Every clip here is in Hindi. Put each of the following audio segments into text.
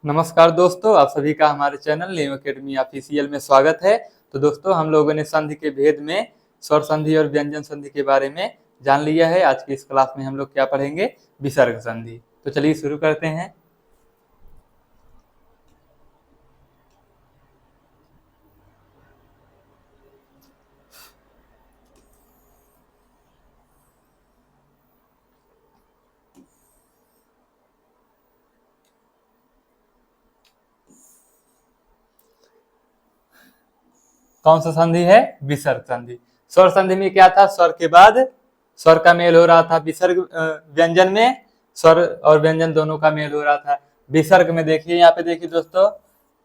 नमस्कार दोस्तों, आप सभी का हमारे चैनल न्यू एकेडमी ऑफिशियल में स्वागत है। तो दोस्तों, हम लोगों ने संधि के भेद में स्वर संधि और व्यंजन संधि के बारे में जान लिया है। आज की इस क्लास में हम लोग क्या पढ़ेंगे? विसर्ग संधि। तो चलिए शुरू करते हैं। कौन सा संधि है? विसर्ग संधि। स्वर संधि में क्या था? स्वर के बाद स्वर का मेल हो रहा था। विसर्ग व्यंजन में स्वर और व्यंजन दोनों का मेल हो रहा था। विसर्ग में देखिए, यहाँ पे देखिए दोस्तों,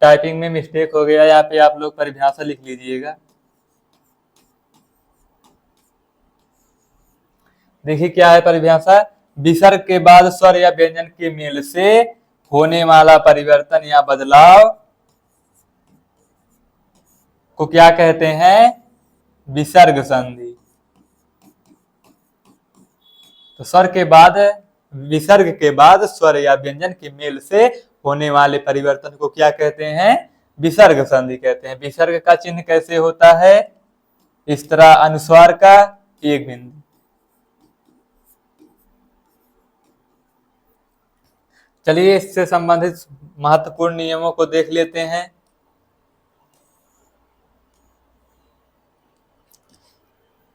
टाइपिंग में मिस्टेक हो गया। यहाँ पे आप लोग परिभाषा लिख लीजिएगा। देखिए क्या है परिभाषा? विसर्ग के बाद स्वर या व्यंजन के मेल से होने वाला परिवर्तन या बदलाव को क्या कहते हैं? विसर्ग संधि। तो स्वर के बाद विसर्ग के बाद स्वर या व्यंजन के मेल से होने वाले परिवर्तन को क्या कहते हैं? विसर्ग संधि कहते हैं। विसर्ग का चिन्ह कैसे होता है? इस तरह अनुस्वार का एक बिंदु। चलिए इससे संबंधित महत्वपूर्ण नियमों को देख लेते हैं।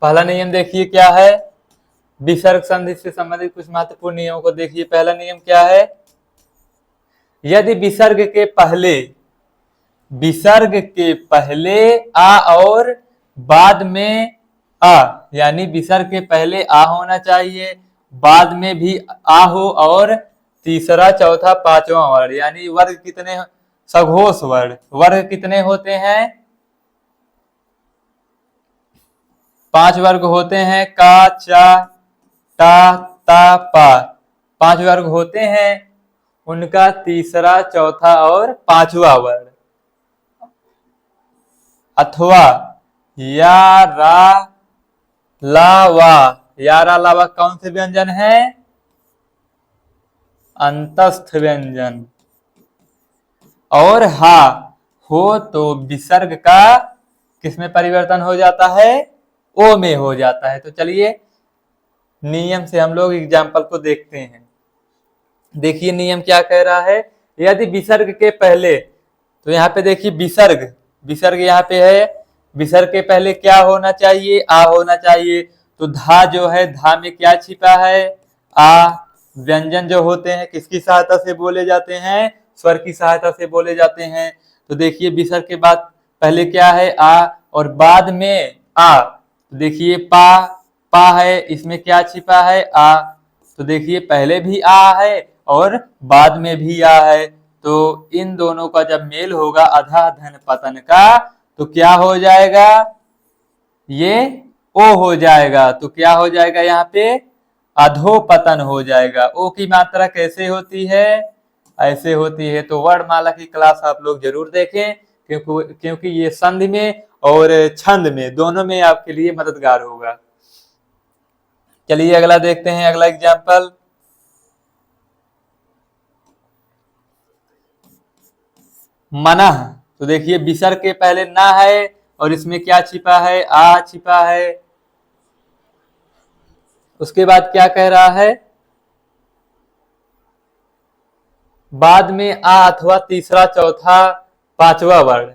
पहला नियम देखिए क्या है? विसर्ग संधि से संबंधित कुछ महत्वपूर्ण नियमों को देखिए। पहला नियम क्या है? यदि विसर्ग के पहले आ और बाद में आ, यानी विसर्ग के पहले आ होना चाहिए, बाद में भी आ हो, और तीसरा चौथा पांचवा वर्ण, यानी वर्ग कितने? सघोष वर्ग कितने होते हैं? 5 वर्ग होते हैं। का, चा, टा, ता, पा, 5 वर्ग होते हैं। उनका तीसरा चौथा और पांचवा वर्ण अथवा या, रा, ला, वा। या, रा, ला, वा कौन से व्यंजन है? अंतस्थ व्यंजन। और हा हो तो विसर्ग का किसमें परिवर्तन हो जाता है? ओ में हो जाता है। तो चलिए नियम से हम लोग एग्जाम्पल को देखते हैं। देखिए नियम क्या कह रहा है? यदि विसर्ग के पहले, तो यहाँ पे देखिए विसर्ग यहाँ पे है। विसर्ग के पहले क्या होना चाहिए? आ होना चाहिए। तो धा जो है, धा में क्या छिपा है? आ। व्यंजन जो होते हैं किसकी सहायता से बोले जाते हैं? स्वर की सहायता से बोले जाते हैं। तो देखिए विसर्ग के बाद पहले क्या है? आ, और बाद में आ। तो देखिए पा है, इसमें क्या छिपा है? आ। तो देखिए पहले भी आ है और बाद में भी आ है। तो इन दोनों का जब मेल होगा अधा धन पतन का, तो क्या हो जाएगा? ये ओ हो जाएगा। तो क्या हो जाएगा यहाँ पे? अधोपतन हो जाएगा। ओ की मात्रा कैसे होती है? ऐसे होती है। तो वर्णमाला की क्लास आप लोग जरूर देखें, क्योंकि ये संधि में और छंद में दोनों में आपके लिए मददगार होगा। चलिए अगला देखते हैं, अगला एग्जाम्पल। मनः। तो देखिए विसर्ग के पहले ना है और इसमें क्या छिपा है? आ छिपा है। उसके बाद क्या कह रहा है? बाद में आ अथवा तीसरा चौथा पांचवा वर्ण,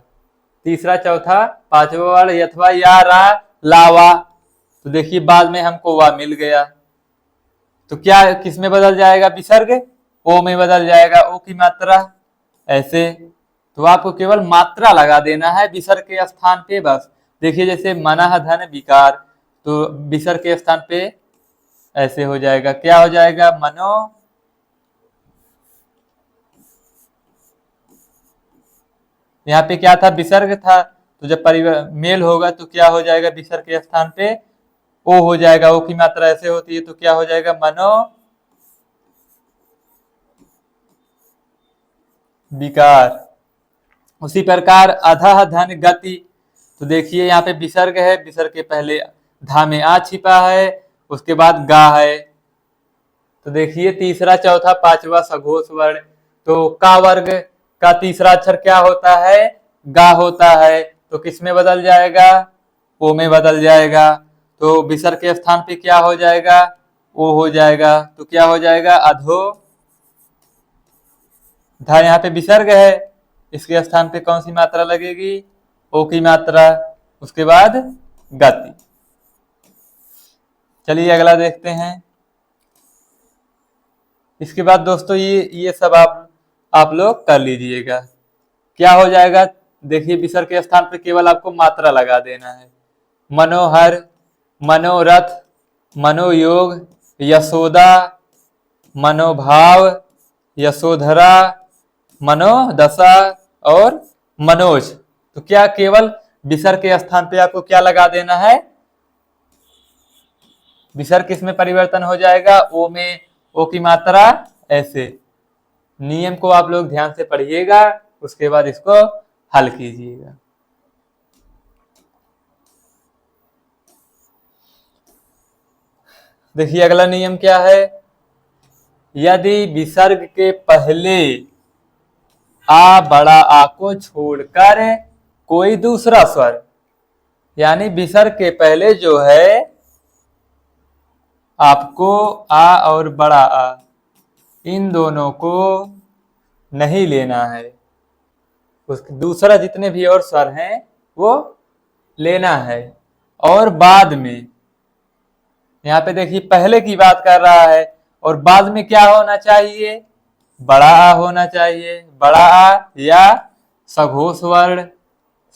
तीसरा चौथा पांचवा वर्ण अथवा या, रा, लावा। तो देखिए बाद में हमको वा मिल गया। तो क्या किस में बदल जाएगा? विसर्ग ओ में बदल जाएगा। ओ की मात्रा ऐसे। तो आपको केवल मात्रा लगा देना है विसर्ग के स्थान पे, बस। देखिए जैसे मनः धन विकार, तो विसर्ग के स्थान पे ऐसे हो जाएगा। क्या हो जाएगा? मनो। यहाँ पे क्या था? विसर्ग था। तो जब मेल होगा तो क्या हो जाएगा? विसर्ग के स्थान पे ओ हो जाएगा। ओ की मात्रा ऐसे होती है, तो क्या हो जाएगा? मनो विकार। उसी प्रकार अधः धन गति। तो देखिए यहाँ पे विसर्ग है, विसर्ग के पहले धा में आ छिपा है, उसके बाद गा है। तो देखिए तीसरा चौथा पांचवा सघोष वर्ण, तो का वर्ग का तीसरा अक्षर क्या होता है? गा होता है। तो किस में बदल जाएगा? ओ में बदल जाएगा। तो विसर्ग के स्थान पे क्या हो जाएगा? ओ हो जाएगा। तो क्या हो जाएगा? अधो धा। यहाँ पे विसर्ग है, इसके स्थान पे कौन सी मात्रा लगेगी? ओ की मात्रा। उसके बाद गति। चलिए अगला देखते हैं। इसके बाद दोस्तों ये सब आप लोग कर लीजिएगा। क्या हो जाएगा? देखिए विसर्ग के स्थान पे केवल आपको मात्रा लगा देना है। मनोहर, मनोरथ, मनोयोग, यशोदा, मनोभाव, यशोधरा, मनोदशा और मनोज। तो क्या केवल विसर्ग के स्थान पे आपको क्या लगा देना है? विसर्ग किस में परिवर्तन हो जाएगा? ओ में। ओ की मात्रा ऐसे। नियम को आप लोग ध्यान से पढ़िएगा, उसके बाद इसको हल कीजिएगा। देखिए अगला नियम क्या है? यदि विसर्ग के पहले आ बड़ा आ को छोड़कर कोई दूसरा स्वर, यानी विसर्ग के पहले जो है आपको आ और बड़ा आ इन दोनों को नहीं लेना है। उसके दूसरा जितने भी और स्वर हैं वो लेना है। और बाद में, यहाँ पे देखिए पहले की बात कर रहा है, और बाद में क्या होना चाहिए? बड़ा आ होना चाहिए। बड़ा आ या सघोष वर्ण,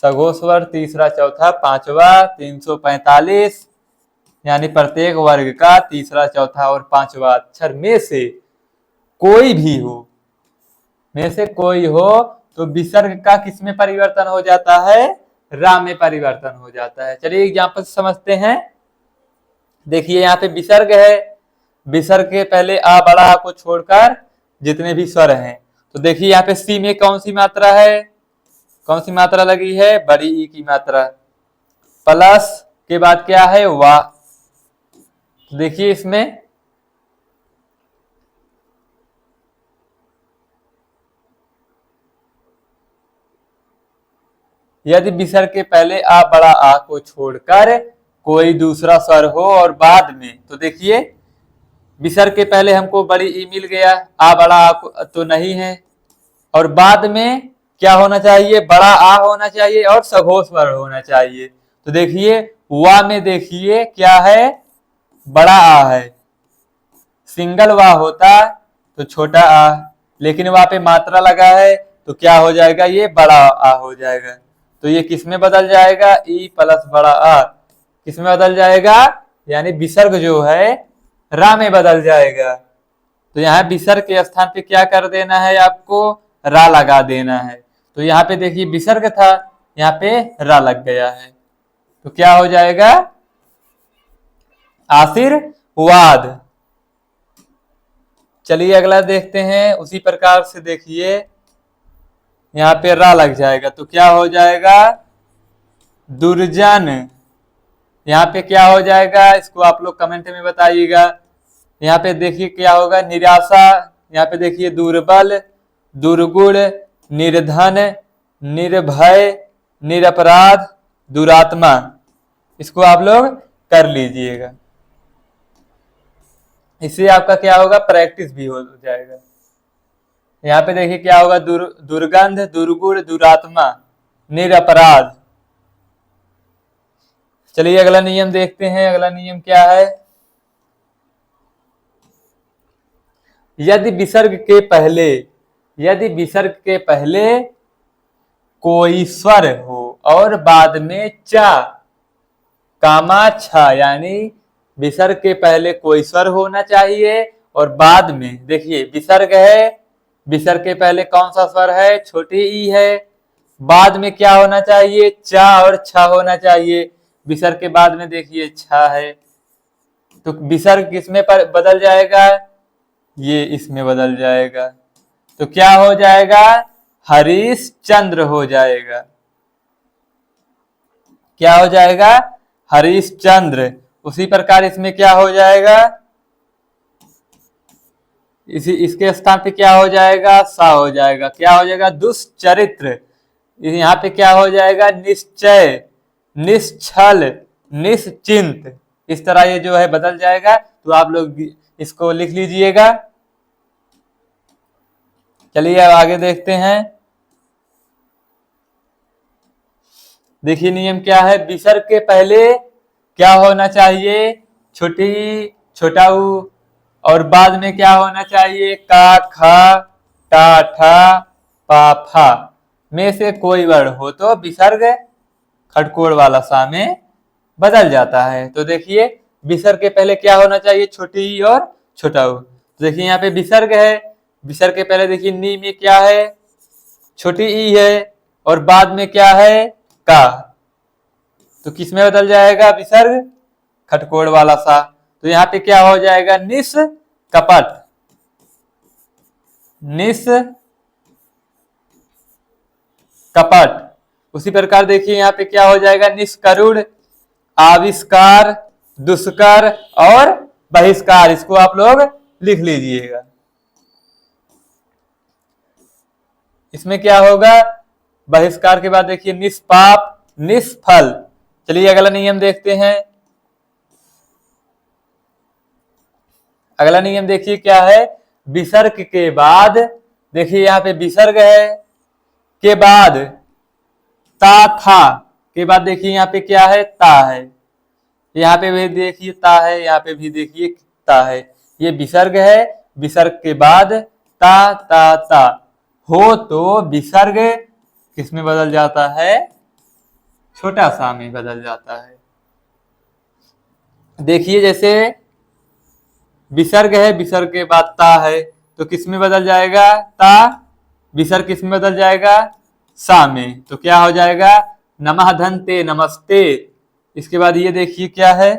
सघोष वर्ण तीसरा चौथा पांचवा 345, यानी प्रत्येक वर्ग का तीसरा चौथा और पांचवा अक्षर में से कोई भी हो, में से कोई हो, तो विसर्ग का किस में परिवर्तन हो जाता है? रा में परिवर्तन हो जाता है। चलिए एग्जाम्पल समझते हैं। देखिए यहाँ पे विसर्ग है, विसर्ग के पहले आ बड़ा आ को छोड़कर जितने भी स्वर हैं, तो देखिए यहाँ पे सी में कौन सी मात्रा है? कौन सी मात्रा लगी है? बड़ी ई की मात्रा। प्लस के बाद क्या है? वाह। तो देखिए इसमें यदि विसर्ग के पहले आ बड़ा आ को छोड़कर कोई दूसरा स्वर हो और बाद में, तो देखिए विसर्ग के पहले हमको बड़ी ई मिल गया, आ बड़ा आ तो नहीं है, और बाद में क्या होना चाहिए? बड़ा आ होना चाहिए और सघोष स्वर होना चाहिए। तो देखिए वा में देखिए क्या है? बड़ा आ है। सिंगल वा होता तो छोटा आ, लेकिन वहां पे मात्रा लगा है तो क्या हो जाएगा? ये बड़ा आ हो जाएगा। तो ये किस में बदल जाएगा? ई प्लस बड़ा आ किस में बदल जाएगा? यानी विसर्ग जो है रा में बदल जाएगा। तो यहाँ विसर्ग के स्थान पे क्या कर देना है? आपको रा लगा देना है। तो यहाँ पे देखिए विसर्ग था, यहाँ पे रा लग गया है, तो क्या हो जाएगा? आशीर्वाद। चलिए अगला देखते हैं। उसी प्रकार से देखिए यहाँ पे रा लग जाएगा, तो क्या हो जाएगा? दुर्जन। यहाँ पे क्या हो जाएगा? इसको आप लोग कमेंट में बताइएगा। यहाँ पे देखिए क्या होगा? निराशा। यहाँ पे देखिए दुर्बल, दुर्गुण, निर्धन, निर्भय, निरपराध, दुरात्मा। इसको आप लोग कर लीजिएगा, इससे आपका क्या होगा? प्रैक्टिस भी हो जाएगा। यहाँ पे देखिए क्या होगा? दुर्गंध, दुर्गुण, दुरात्मा, निरपराध। चलिए अगला नियम देखते हैं। अगला नियम क्या है? यदि विसर्ग के पहले, यदि विसर्ग के पहले कोई स्वर हो और बाद में चा कामा छा, यानी विसर्ग के पहले कोई स्वर होना चाहिए और बाद में देखिए विसर्ग है, विसर्ग के पहले कौन सा स्वर है? छोटी ई है। बाद में क्या होना चाहिए? चा और छा होना चाहिए। विसर्ग के बाद में देखिए छा है, तो विसर्ग किसमें पर बदल जाएगा? ये इसमें बदल जाएगा। तो क्या हो जाएगा? हरिश्चंद्र हो जाएगा। क्या हो जाएगा? हरिश्चंद्र। उसी प्रकार इसमें क्या हो जाएगा? इसके स्थान पे क्या हो जाएगा, सा हो जाएगा। क्या हो जाएगा, दुष्चरित्र। यहाँ पे क्या हो जाएगा, निश्चय, निश्चल, निश्चिंत। इस तरह ये जो है बदल जाएगा। तो आप लोग इसको लिख लीजिएगा। चलिए अब आगे देखते हैं। देखिए नियम क्या है, विसर्ग के पहले क्या होना चाहिए, छोटी ई, छोटा ऊ, और बाद में क्या होना चाहिए, का, खा, टा, ठा, पा, फा में से कोई वर्ण हो तो विसर्ग खटकोड़ वाला सा में बदल जाता है। तो देखिए विसर्ग के पहले क्या होना चाहिए, छोटी ई और छोटा ऊ। तो देखिए यहाँ पे विसर्ग है, विसर्ग के पहले देखिए नी में क्या है, छोटी ई है, और बाद में क्या है, का। तो किस में बदल जाएगा, विसर्ग खटकोड़ वाला सा। तो यहाँ पे क्या हो जाएगा, निस कपट, निस कपट। उसी प्रकार देखिए यहाँ पे क्या हो जाएगा, निष्करुण, आविष्कार, दुष्कर और बहिष्कार। इसको आप लोग लिख लीजिएगा। इसमें क्या होगा, बहिष्कार के बाद देखिए निष्पाप, निष्फल। चलिए अगला नियम देखते हैं। अगला नियम देखिए क्या है, विसर्ग के बाद, देखिए यहाँ पे विसर्ग है के बाद ता, था के बाद देखिए यहाँ पे क्या है, ता है। यहाँ पे भी देखिए ता है, यहाँ पे भी देखिए ता है। ये विसर्ग है, विसर्ग के बाद ता, ता, ता हो तो विसर्ग किसमें बदल जाता है, छोटा सा में बदल जाता है। देखिए जैसे विसर्ग है, विसर्ग के बाद ता है, तो किसमें बदल जाएगा, ता, विसर्ग किसमें बदल जाएगा, सा में। तो क्या हो जाएगा, नमः धन्ते, नमस्ते। इसके बाद ये देखिए क्या है,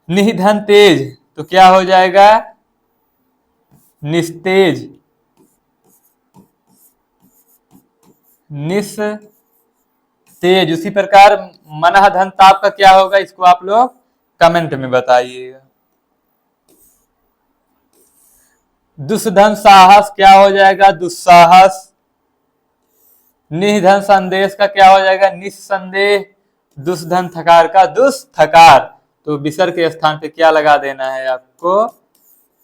निधन तेज, तो क्या हो जाएगा, निस्तेज, निस तेज। उसी प्रकार मनः धन ताप का क्या होगा, इसको आप लोग कमेंट में बताइएगा। दुष्धन साहस क्या हो जाएगा, दुस्साहस। निधन संदेश का क्या हो जाएगा, निस्संदेह। दुष्धन थकार का दुष्थकार। तो विसर्ग के स्थान पे क्या लगा देना है आपको,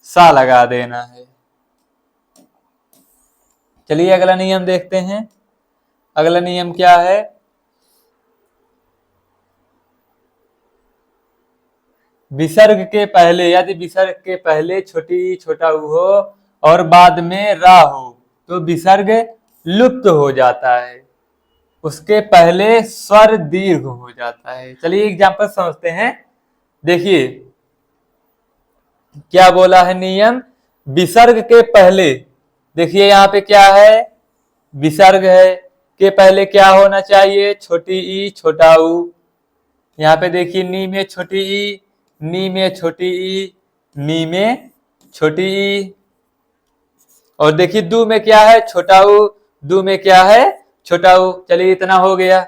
सा लगा देना है। चलिए अगला नियम देखते हैं। अगला नियम क्या है, विसर्ग के पहले, यदि विसर्ग के पहले छोटी छोटा ऊ हो और बाद में रा हो तो विसर्ग लुप्त हो जाता है, उसके पहले स्वर दीर्घ हो जाता है। चलिए एग्जाम्पल समझते हैं। देखिए क्या बोला है नियम, विसर्ग के पहले, देखिए यहाँ पे क्या है, विसर्ग है के पहले क्या होना चाहिए, छोटी ई, छोटा ऊ। यहाँ पे देखिए नी में छोटी ई, नी में छोटी ई, नी में छोटी ई। और देखिए दू में क्या है, छोटा ऊ, दू में क्या है, छोटा ऊ। चलिए इतना हो गया,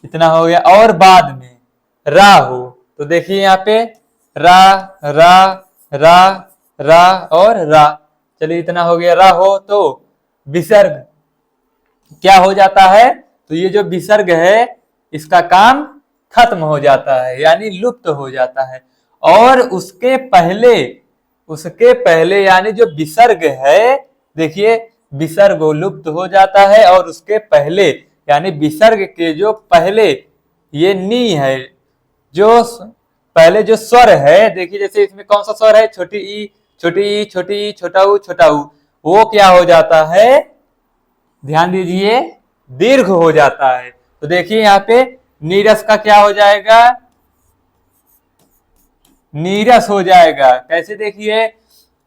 इतना हो गया। और बाद में रा हो तो देखिए यहाँ पे रा, रा, रा, रा और रा। चलिए इतना हो गया। रा हो तो विसर्ग क्या हो जाता है, तो ये जो विसर्ग है इसका काम खत्म हो जाता है, यानी लुप्त हो जाता है। और उसके पहले यानी जो विसर्ग है, देखिए विसर्ग लुप्त हो जाता है और उसके पहले यानी विसर्ग के जो पहले ये नी है, जो पहले जो स्वर है, देखिए जैसे इसमें कौन सा स्वर है, छोटी ई, छोटी ई, छोटी ई, छोटा ऊ, छोटा ऊ, वो क्या हो जाता है, ध्यान दीजिए, दीर्घ हो जाता है। तो देखिए यहाँ पे नीरस का क्या हो जाएगा, नीरस हो जाएगा। कैसे, देखिए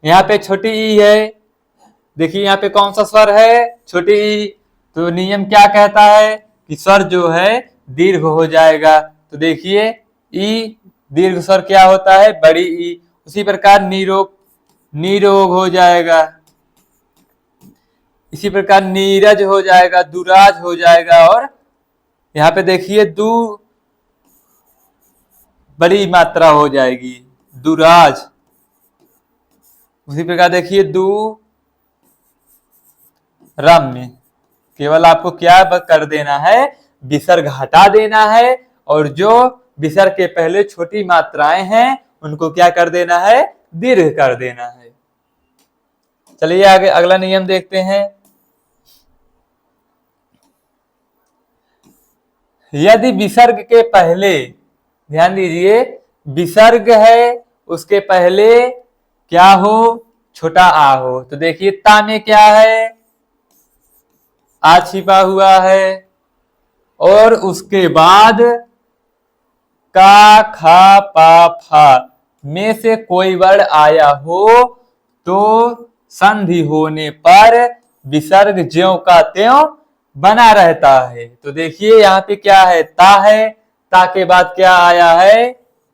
यहाँ पे छोटी ई है, देखिए यहाँ पे कौन सा स्वर है, छोटी ई। तो नियम क्या कहता है कि स्वर जो है दीर्घ हो जाएगा। तो देखिए ई दीर्घ स्वर क्या होता है, बड़ी ई। उसी प्रकार निरोग, निरोग हो जाएगा। इसी प्रकार नीरज हो जाएगा, दुराज हो जाएगा। और यहाँ पे देखिए दू बड़ी मात्रा हो जाएगी, दुराज। उसी प्रकार देखिए दू रम में केवल आपको क्या कर देना है, विसर्ग हटा देना है और जो विसर्ग के पहले छोटी मात्राएं हैं उनको क्या कर देना है, दीर्घ कर देना है। चलिए आगे अगला नियम देखते हैं। यदि विसर्ग के पहले, ध्यान दीजिए, विसर्ग है उसके पहले क्या हो, छोटा आ हो, तो देखिए ता में क्या है, आ छिपा हुआ है, और उसके बाद का खा पा फा में से कोई वर्ण आया हो तो संधि होने पर विसर्ग ज्यों का त्यों बना रहता है। तो देखिए यहाँ पे क्या है, ता के बाद क्या आया है,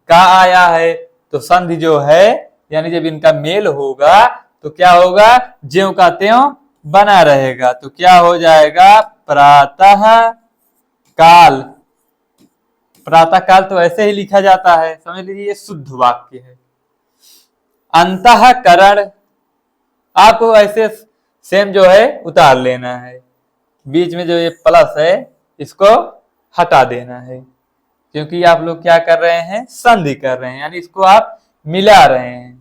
का आया है, तो संधि जो है यानी जब इनका मेल होगा तो क्या होगा, ज्यों का त्यों बना रहेगा। तो क्या हो जाएगा, प्रातः काल। प्रातः काल तो ऐसे ही लिखा जाता है, समझ लीजिए ये शुद्ध वाक्य है। अंतःकरण आपको ऐसे सेम जो है उतार लेना है, बीच में जो ये प्लस है इसको हटा देना है, क्योंकि आप लोग क्या कर रहे हैं, संधि कर रहे हैं, यानी इसको आप मिला रहे हैं।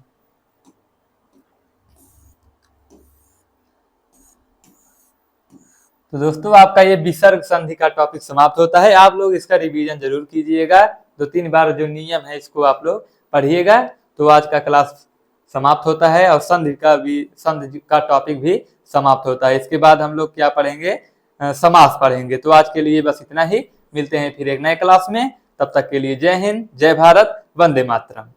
तो दोस्तों आपका ये विसर्ग संधि का टॉपिक समाप्त होता है। आप लोग इसका रिवीजन जरूर कीजिएगा, 2-3 बार जो नियम है इसको आप लोग पढ़िएगा। तो आज का क्लास समाप्त होता है और संधि का टॉपिक भी समाप्त होता है। इसके बाद हम लोग क्या पढ़ेंगे, समास पढ़ेंगे। तो आज के लिए बस इतना ही, मिलते हैं फिर एक नए क्लास में। तब तक के लिए जय हिंद, जय भारत, वंदे मातरम।